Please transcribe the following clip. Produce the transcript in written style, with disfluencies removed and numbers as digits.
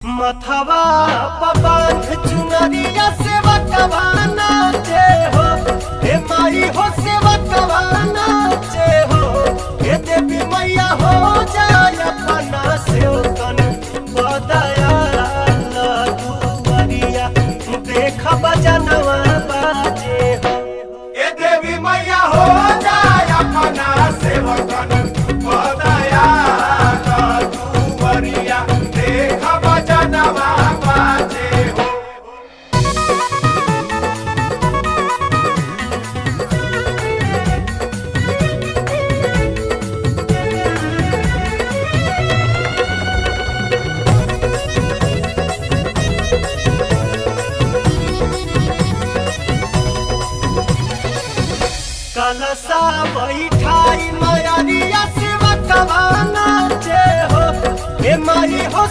मथवा पबांध चुनरिया सेवा कवाना चे हो, हे माई हो सेवा कवाना चे हो, हे देवी मैया हो जाय अपना सेवकन बदया दुआरिया देख बजनवा बाजे हो। हे देवी मैया हो जाय अपना सेवकन बदया दुआरिया देख बजनवा बाजे हो। कलसा बैठाई मायरिया सेवा कवाना चे हो, हे माई हो